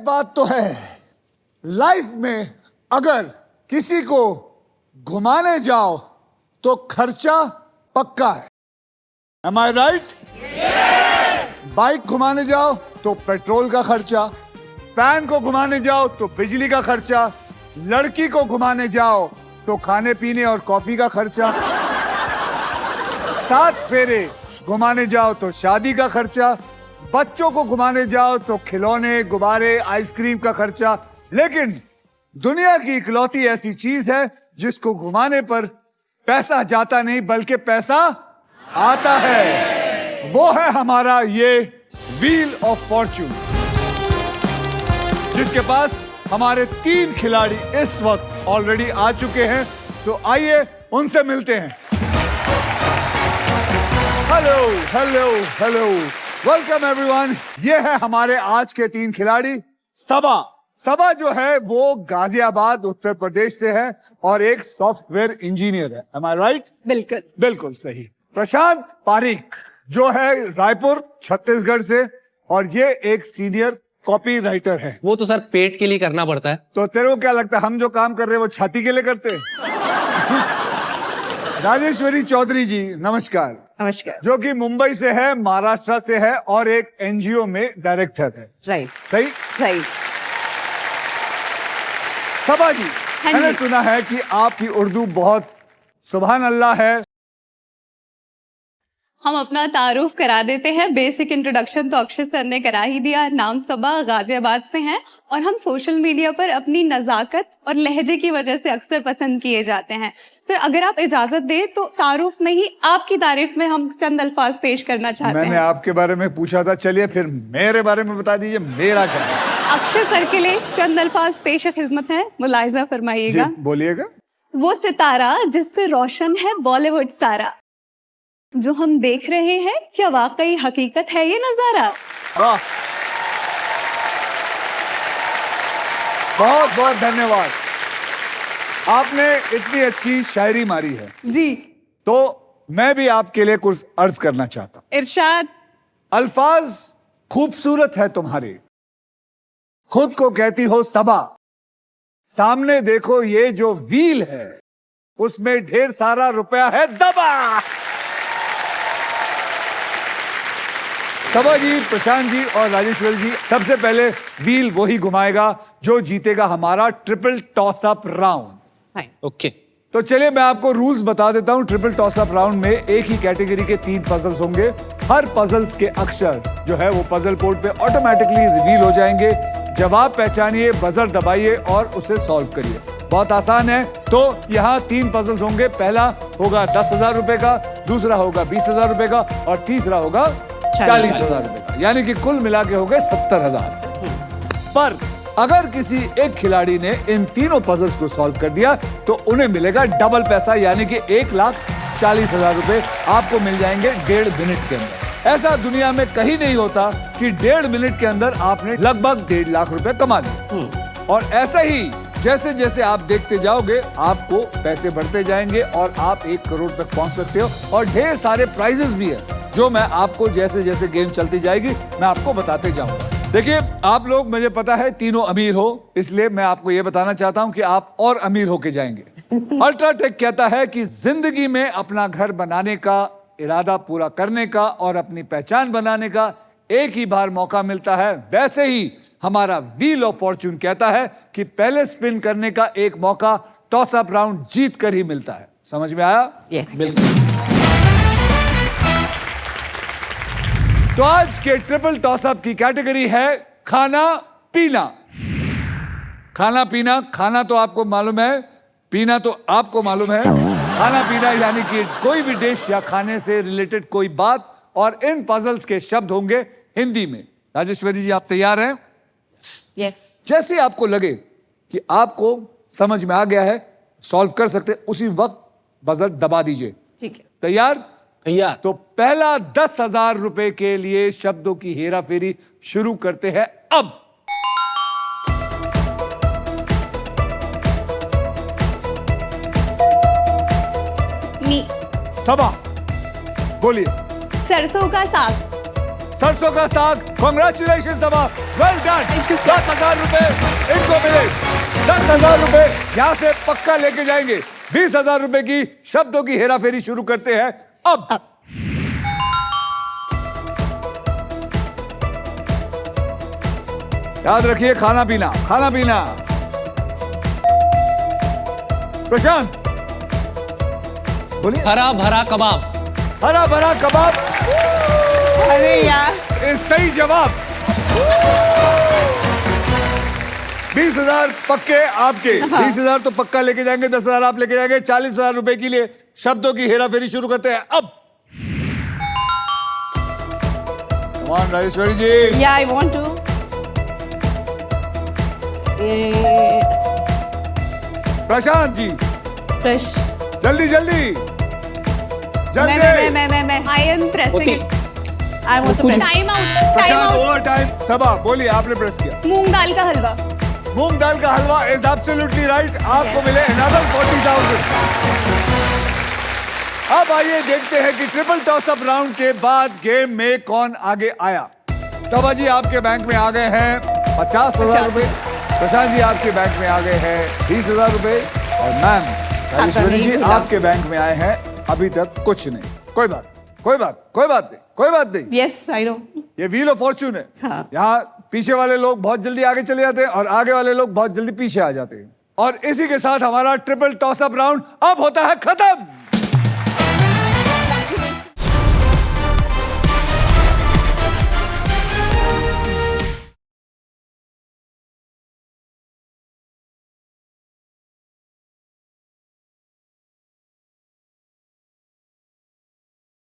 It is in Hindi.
बात तो है, लाइफ में अगर किसी को घुमाने जाओ तो खर्चा पक्का है। Am I right? बाइक घुमाने जाओ तो पेट्रोल का खर्चा, फैन को घुमाने जाओ तो बिजली का खर्चा, लड़की को घुमाने जाओ तो खाने पीने और कॉफी का खर्चा, 7 फेरे घुमाने जाओ तो शादी का खर्चा, बच्चों को घुमाने जाओ तो खिलौने, गुब्बारे, आइसक्रीम का खर्चा। लेकिन दुनिया की इकलौती ऐसी चीज है जिसको घुमाने पर पैसा जाता नहीं बल्कि पैसा आता है। वो है हमारा ये व्हील ऑफ फॉर्च्यून, जिसके पास हमारे 3 खिलाड़ी इस वक्त ऑलरेडी आ चुके हैं। सो आइए उनसे मिलते हैं। Hello hello hello, welcome everyone. ये है हमारे आज के 3 खिलाड़ी। सबा जो है वो गाजियाबाद उत्तर प्रदेश से है और एक सॉफ्टवेयर इंजीनियर है। Am I right? बिल्कुल बिल्कुल सही। प्रशांत पारिक जो है रायपुर छत्तीसगढ़ से और ये एक सीनियर कॉपी राइटर है। वो तो सर पेट के लिए करना पड़ता है। तो तेरे को क्या लगता है हम जो काम कर रहे हैं वो छाती के लिए करते हैं? राजेश्वरी चौधरी जी नमस्कार। नमस्कार। जो कि मुंबई से है, महाराष्ट्र से है और एक एनजीओ में डायरेक्टर है। राइट सही सही। सबा जी, हाँ मैंने जी। सुना है कि आपकी उर्दू बहुत सुभान अल्लाह है। हम अपना तारुफ करा देते हैं। बेसिक इंट्रोडक्शन तो अक्षय सर ने करा ही दिया। नाम सबा, गाजियाबाद से हैं और हम सोशल मीडिया पर अपनी नजाकत और लहजे की वजह से अक्सर पसंद किए जाते हैं। सर अगर आप इजाजत दें तो तारुफ नहीं आपकी तारीफ में हम चंद अल्फाज पेश करना चाहते मैंने हैं। आपके बारे में पूछा था, चलिए फिर मेरे बारे में बता दीजिए मेरा क्या है। अक्षय सर के लिए चंद अल्फाज पेश खिदमत है, मुलाहिजा जी फरमाइएगा। बोलिएगा। वो सितारा जिससे रोशन है बॉलीवुड सारा, जो हम देख रहे हैं क्या वाकई हकीकत है ये नजारा। वाह, बहुत बहुत धन्यवाद। आपने इतनी अच्छी शायरी मारी है जी तो मैं भी आपके लिए कुछ अर्ज करना चाहता हूं। इरशाद। अल्फाज खूबसूरत है तुम्हारे, खुद को कहती हो सबा, सामने देखो ये जो व्हील है उसमें ढेर सारा रुपया है दबा। सबा जी, प्रशांत जी और राजेश्वर जी, सबसे पहले व्हील वही घुमाएगा जो जीतेगा हमारा triple toss up round. Okay. तो चलिए मैं आपको रूल्स बता देता हूं। ट्रिपल टॉस अप राउंड में एक ही कैटेगरी के 3 पजल्स होंगे। हर पजल्स के अक्षर जो है वो पजल बोर्ड पे ऑटोमेटिकली रिवील हो जाएंगे। जवाब पहचानिए, बजर दबाइए और उसे सॉल्व करिए। बहुत आसान है। तो यहाँ 3 पजल्स होंगे। पहला होगा 10,000 रुपए का, दूसरा होगा 20,000 रुपए का और तीसरा होगा 40,000 रुपए का, यानी कि कुल मिला के हो गए 70,000। पर अगर किसी एक खिलाड़ी ने इन तीनों पजल्स को सॉल्व कर दिया तो उन्हें मिलेगा डबल पैसा, यानी कि 1,40,000 रुपए आपको मिल जाएंगे 1.5 मिनट के अंदर। ऐसा दुनिया में कहीं नहीं होता कि 1.5 मिनट के अंदर आपने लगभग 1.5 लाख रुपए कमा लिए। और ऐसा ही जैसे जैसे आप देखते जाओगे आपको पैसे बढ़ते जाएंगे और आप 1 करोड़ तक पहुंच सकते हो। और ढेर सारे प्राइजेस भी है जो मैं आपको जैसे जैसे गेम चलती जाएगी मैं आपको बताते जाऊंगा। देखिए आप लोग, मुझे पता है तीनों अमीर हो, इसलिए मैं आपको यह बताना चाहता हूं कि आप और अमीर होके जाएंगे। अल्ट्राटेक कहता है कि जिंदगी में अपना घर बनाने का, इरादा पूरा करने का और अपनी पहचान बनाने का एक ही बार मौका मिलता है। वैसे ही हमारा व्हील ऑफ फॉर्च्यून कहता है कि पहले स्पिन करने का एक मौका टॉस अप राउंड जीत कर ही मिलता है। समझ में आया? बिल्कुल। तो आज के ट्रिपल टॉस अप की कैटेगरी है खाना पीना। खाना पीना, खाना तो आपको मालूम है, पीना तो आपको मालूम है। खाना पीना यानी कि कोई भी डिश या खाने से रिलेटेड कोई बात, और इन पजल्स के शब्द होंगे हिंदी में। राजेश्वरी जी आप तैयार हैं? यस। जैसे आपको लगे कि आपको समझ में आ गया है, सॉल्व कर सकते, उसी वक्त बजर दबा दीजिए। ठीक है। तैयार? भैया तो पहला 10,000 रुपए के लिए शब्दों की हेरा फेरी शुरू करते हैं अब। नी। सबा बोलिए। सरसों का साग। सरसों का साग, कॉन्ग्रेचुलेशन सबा, वेल डन। 10,000 रुपए इनको मिले। 10,000 रुपए यहाँ से पक्का लेके जाएंगे। 20,000 रुपए की शब्दों की हेराफेरी शुरू करते हैं अब। याद रखिए, खाना पीना, खाना पीना। प्रशांत बोलिए। हरा भरा कबाब। हरा भरा कबाब अरे यार, इस सही जवाब। 20,000 पक्के आपके। 20,000 तो पक्का लेके जाएंगे, 10,000 आप लेके जाएंगे। 40,000 रुपए के लिए शब्दों की हेराफेरी शुरू करते हैं अब। Come on, Rajeshwari ji. Yeah, I want to. Prashant ji, Fresh. जल्दी जल्दी जल्दी। मैं I am pressing. I want to press. Time out, time Prashant out. Over time. Saba बोलिए, आपने प्रेस किया। मूंग दाल का हलवा। मूंग दाल का हलवा इज एब्सोल्युटली राइट। आपको मिले another 40,000। अब आइए देखते हैं कि ट्रिपल टॉस अप राउंड के बाद गेम में कौन आगे आया। सबा जी आपके बैंक में आ गए हैं 50,000 रुपए। प्रशांत जी आपके बैंक में आ गए हैं 20,000 रुपए। और मैम राजेश्वरी जी आपके बैंक में आए हैं अभी तक कुछ नहीं। कोई बात नहीं। Yes, I know. ये व्हील ऑफ फॉर्च्यून है। हाँ। यहाँ पीछे वाले लोग बहुत जल्दी आगे चले जाते हैं और आगे वाले लोग बहुत जल्दी पीछे आ जाते हैं। और इसी के साथ हमारा ट्रिपल टॉस अप राउंड अब होता है खत्म।